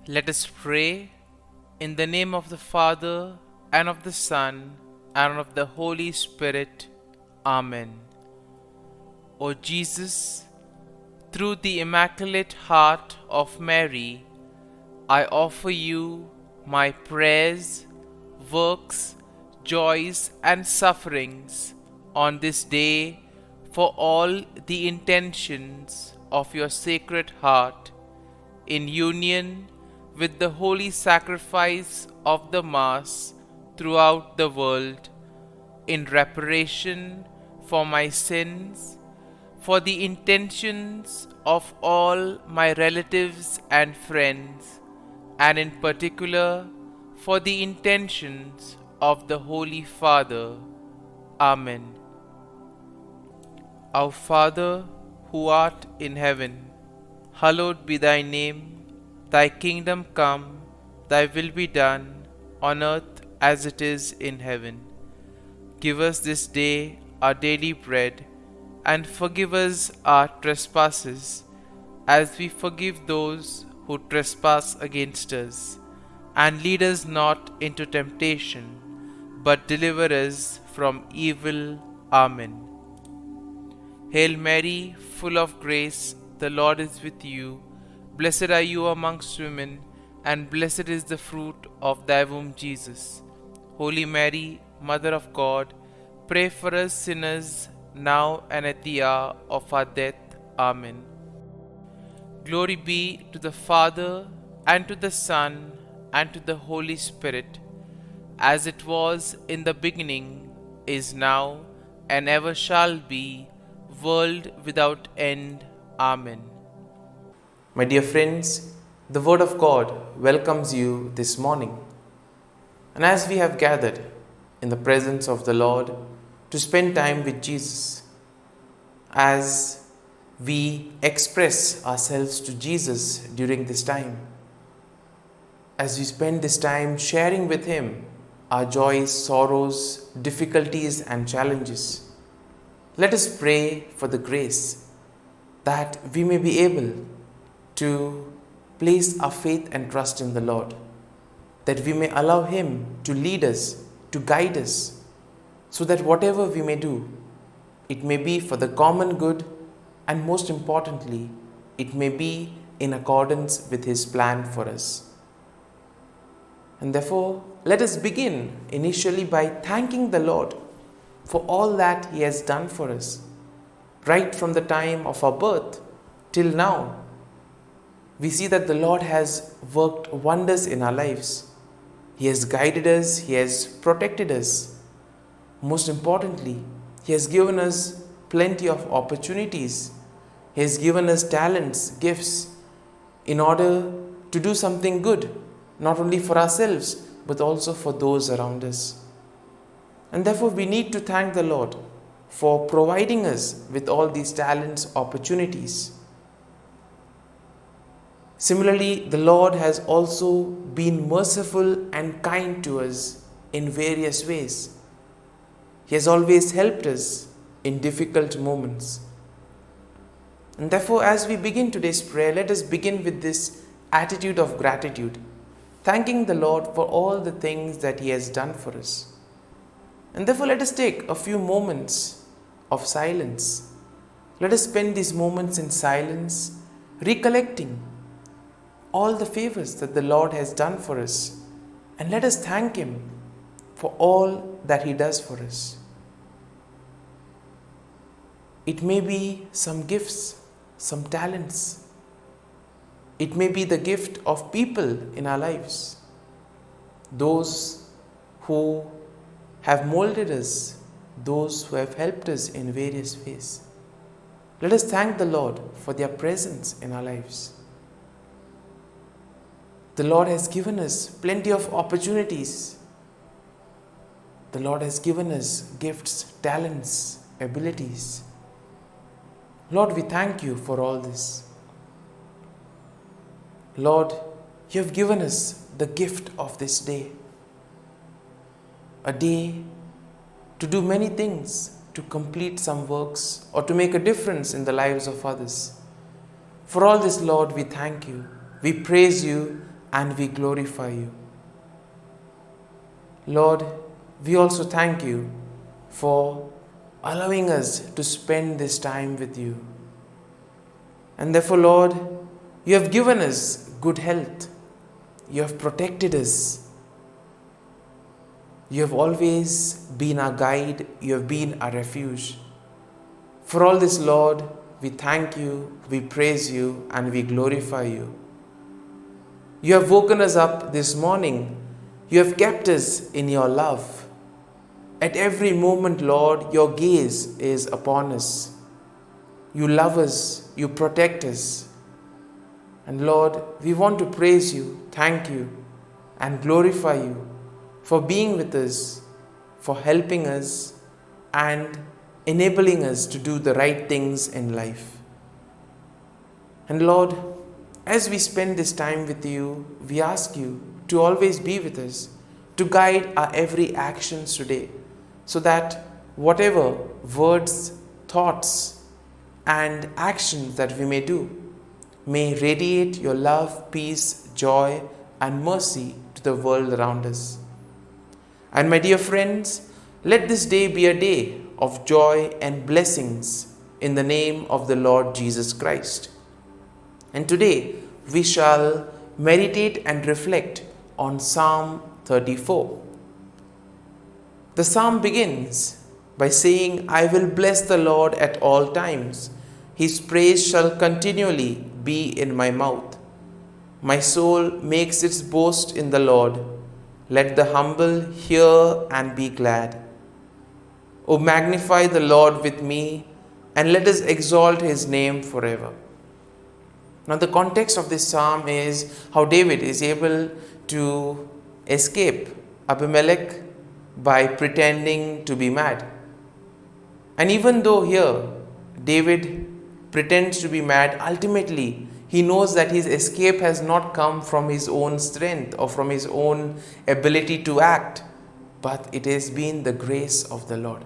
Let us pray in the name of the Father, and of the Son, and of the Holy Spirit. Amen. O Jesus, through the Immaculate Heart of Mary, I offer you my prayers, works, joys, and sufferings on this day for all the intentions of your Sacred Heart, in union with the holy sacrifice of the Mass throughout the world, in reparation for my sins, for the intentions of all my relatives and friends, and in particular for the intentions of the Holy Father. Amen. Our Father, who art in heaven, hallowed be thy name. Thy kingdom come, thy will be done, on earth as it is in heaven. Give us this day our daily bread, and forgive us our trespasses, as we forgive those who trespass against us. And lead us not into temptation, but deliver us from evil. Amen. Hail Mary, full of grace, the Lord is with you. Blessed are you amongst women, and blessed is the fruit of thy womb, Jesus. Holy Mary, Mother of God, pray for us sinners, now and at the hour of our death. Amen. Glory be to the Father, and to the Son, and to the Holy Spirit, as it was in the beginning, is now, and ever shall be, world without end. Amen. My dear friends, the Word of God welcomes you this morning. And as we have gathered in the presence of the Lord to spend time with Jesus, as we express ourselves to Jesus during this time, as we spend this time sharing with Him our joys, sorrows, difficulties, and challenges, let us pray for the grace that we may be able to place our faith and trust in the Lord, that we may allow Him to lead us, to guide us, so that whatever we may do, it may be for the common good, and most importantly, it may be in accordance with His plan for us. And therefore, let us begin initially by thanking the Lord for all that He has done for us, right from the time of our birth till now. We see that the Lord has worked wonders in our lives. He has guided us, He has protected us. Most importantly, He has given us plenty of opportunities. He has given us talents, gifts, in order to do something good, not only for ourselves, but also for those around us. And therefore, we need to thank the Lord for providing us with all these talents, opportunities. Similarly, the Lord has also been merciful and kind to us in various ways. He has always helped us in difficult moments. And therefore, as we begin today's prayer, let us begin with this attitude of gratitude, thanking the Lord for all the things that He has done for us. And therefore, let us take a few moments of silence. Let us spend these moments in silence, recollecting all the favors that the Lord has done for us, and let us thank Him for all that He does for us. It may be some gifts, some talents. It may be the gift of people in our lives, those who have molded us, those who have helped us in various ways. Let us thank the Lord for their presence in our lives. The Lord has given us plenty of opportunities. The Lord has given us gifts, talents, abilities. Lord, we thank You for all this. Lord, You have given us the gift of this day. A day to do many things, to complete some works, or to make a difference in the lives of others. For all this, Lord, we thank You. We praise You and we glorify you. Lord, we also thank you for allowing us to spend this time with you. And therefore, Lord, you have given us good health. You have protected us. You have always been our guide. You have been our refuge. For all this, Lord, we thank you, we praise you, and we glorify you. You have woken us up this morning. You have kept us in your love. At every moment, Lord, your gaze is upon us. You love us, you protect us. And Lord, we want to praise you, thank you, and glorify you for being with us, for helping us, and enabling us to do the right things in life. And Lord, as we spend this time with you, we ask you to always be with us, to guide our every actions today, so that whatever words, thoughts, and actions that we may do may radiate your love, peace, joy, and mercy to the world around us. And my dear friends, let this day be a day of joy and blessings in the name of the Lord Jesus Christ. And today we shall meditate and reflect on Psalm 34. The psalm begins by saying, I will bless the Lord at all times. His praise shall continually be in my mouth. My soul makes its boast in the Lord. Let the humble hear and be glad. O magnify the Lord with me, and let us exalt his name forever. Now the context of this psalm is how David is able to escape Abimelech by pretending to be mad. And even though here David pretends to be mad, ultimately he knows that his escape has not come from his own strength or from his own ability to act, but it has been the grace of the Lord.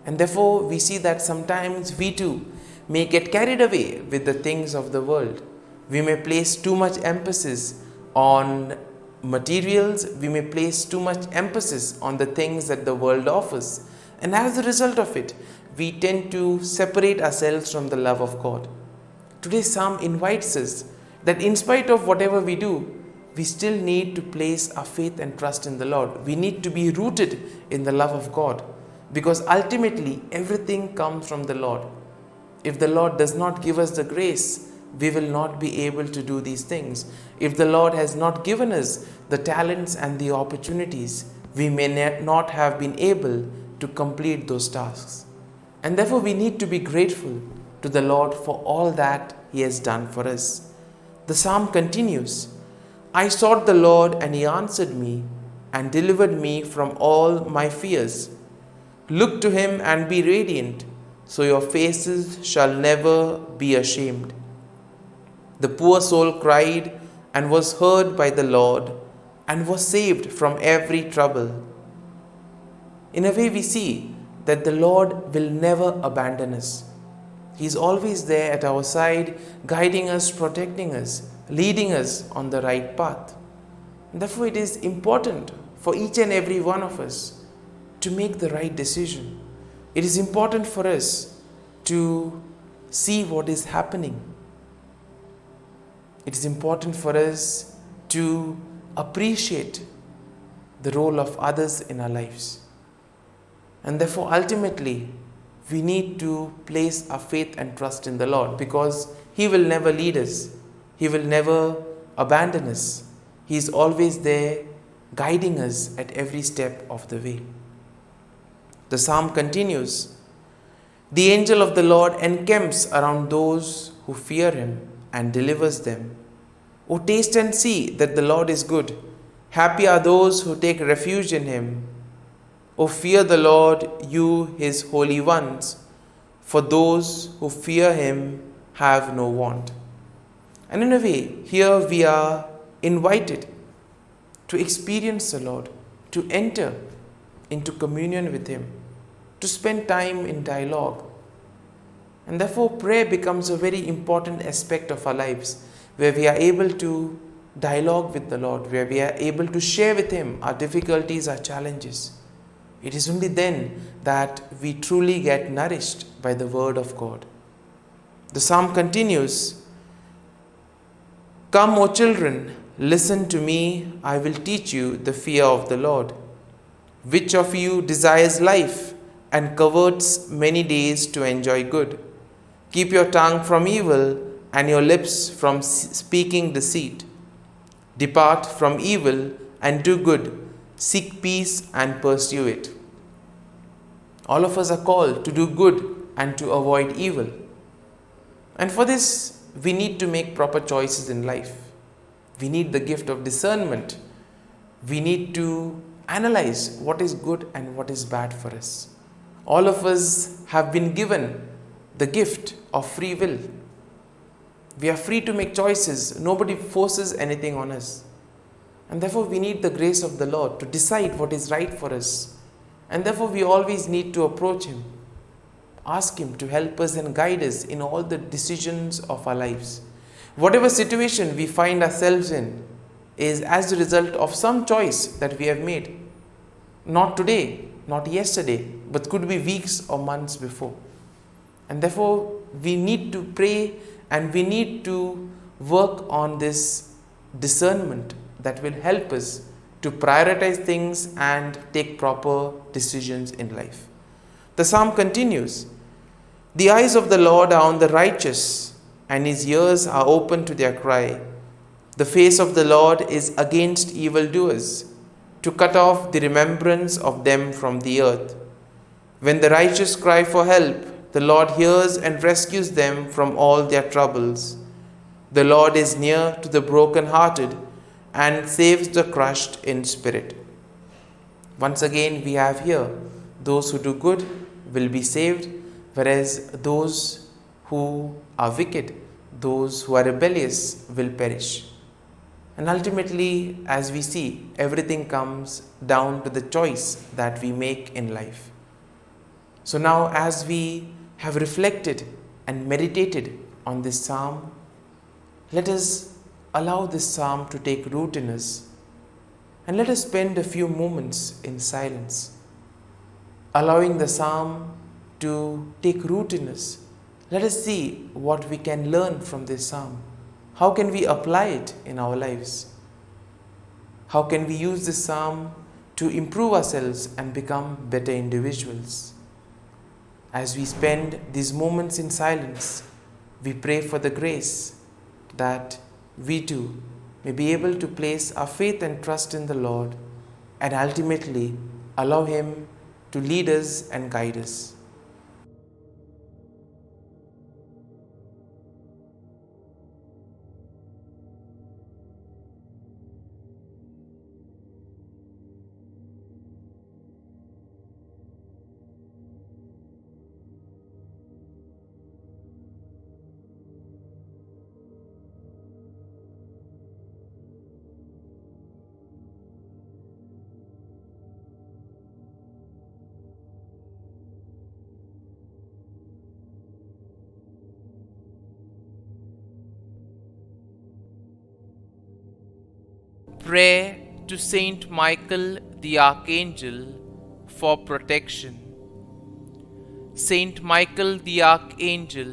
And therefore we see that sometimes we too may get carried away with the things of the world. We may place too much emphasis on materials, we may place too much emphasis on the things that the world offers. And as a result of it, we tend to separate ourselves from the love of God. Today's psalm invites us that in spite of whatever we do, we still need to place our faith and trust in the Lord. We need to be rooted in the love of God, because ultimately everything comes from the Lord. If the Lord does not give us the grace, we will not be able to do these things. If the Lord has not given us the talents and the opportunities, we may not have been able to complete those tasks. And therefore we need to be grateful to the Lord for all that he has done for us. The psalm continues, I sought the Lord and he answered me and delivered me from all my fears. Look to him and be radiant, so your faces shall never be ashamed. The poor soul cried and was heard by the Lord and was saved from every trouble. In a way, we see that the Lord will never abandon us. He is always there at our side, guiding us, protecting us, leading us on the right path. Therefore, it is important for each and every one of us to make the right decision. It is important for us to see what is happening. It is important for us to appreciate the role of others in our lives. And therefore, ultimately, we need to place our faith and trust in the Lord, because he will never lead us. He will never abandon us. He is always there guiding us at every step of the way. The psalm continues, the angel of the Lord encamps around those who fear him and delivers them. O taste and see that the Lord is good. Happy are those who take refuge in him. O fear the Lord, you his holy ones, for those who fear him have no want. And in a way, here we are invited to experience the Lord, to enter into communion with him, to spend time in dialogue. And therefore, prayer becomes a very important aspect of our lives, where we are able to dialogue with the Lord, where we are able to share with Him our difficulties, our challenges. It is only then that we truly get nourished by the Word of God. The psalm continues, "Come, O children, listen to me, I will teach you the fear of the Lord. Which of you desires life and covets many days to enjoy good? Keep your tongue from evil and your lips from speaking deceit. Depart from evil and do good. Seek peace and pursue it." All of us are called to do good and to avoid evil. And for this, we need to make proper choices in life. We need the gift of discernment. We need to analyze what is good and what is bad for us. All of us have been given the gift of free will. We are free to make choices. Nobody forces anything on us. And therefore, we need the grace of the Lord to decide what is right for us. And therefore, we always need to approach Him, ask Him to help us and guide us in all the decisions of our lives. Whatever situation we find ourselves in is as a result of some choice that we have made. Not today, not yesterday, but could be weeks or months before. And therefore, we need to pray and we need to work on this discernment that will help us to prioritize things and take proper decisions in life. The psalm continues, "The eyes of the Lord are on the righteous, and His ears are open to their cry. The face of the Lord is against evildoers, to cut off the remembrance of them from the earth. When the righteous cry for help, the Lord hears and rescues them from all their troubles. The Lord is near to the brokenhearted and saves the crushed in spirit." Once again, we have here, those who do good will be saved, whereas those who are wicked, those who are rebellious, will perish. And ultimately, as we see, everything comes down to the choice that we make in life. So now, as we have reflected and meditated on this psalm, let us allow this psalm to take root in us, and let us spend a few moments in silence, allowing the psalm to take root in us. Let us see what we can learn from this psalm. How can we apply it in our lives? How can we use this psalm to improve ourselves and become better individuals? As we spend these moments in silence, we pray for the grace that we too may be able to place our faith and trust in the Lord, and ultimately allow Him to lead us and guide us. Prayer to Saint Michael the Archangel for protection. Saint Michael the Archangel,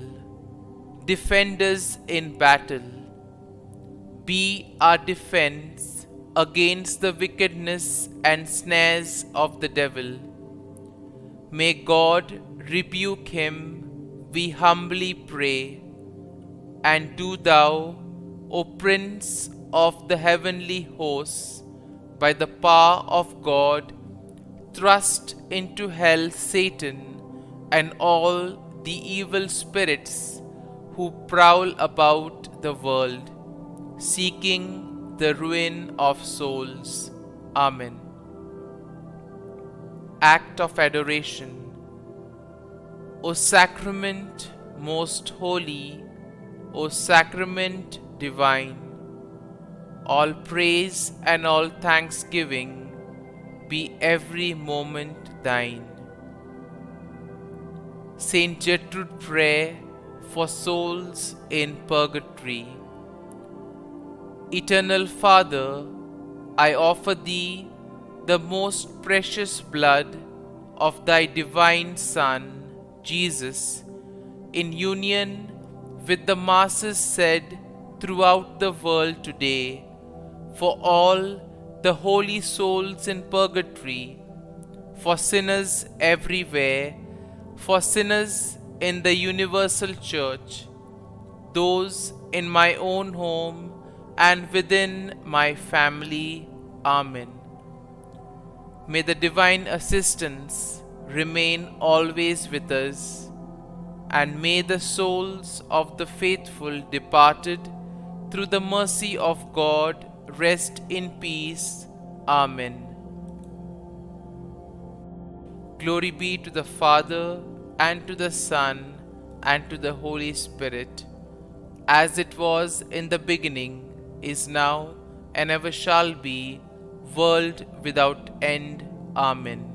defend us in battle. Be our defense against the wickedness and snares of the devil. May God rebuke him, we humbly pray. And do thou, O Prince of the heavenly hosts, by the power of God, thrust into hell Satan and all the evil spirits who prowl about the world, seeking the ruin of souls. Amen. Act of Adoration. O Sacrament most holy, O Sacrament divine, all praise and all thanksgiving be every moment thine. Saint Gertrude Prayer for souls in purgatory. Eternal Father, I offer Thee the most precious blood of Thy divine Son, Jesus, in union with the masses said throughout the world today, for all the holy souls in purgatory, for sinners everywhere, for sinners in the universal church, those in my own home and within my family. Amen. May the divine assistance remain always with us, and may the souls of the faithful departed through the mercy of God rest in peace. Amen. Glory be to the Father, and to the Son, and to the Holy Spirit, as it was in the beginning, is now, and ever shall be, world without end. Amen.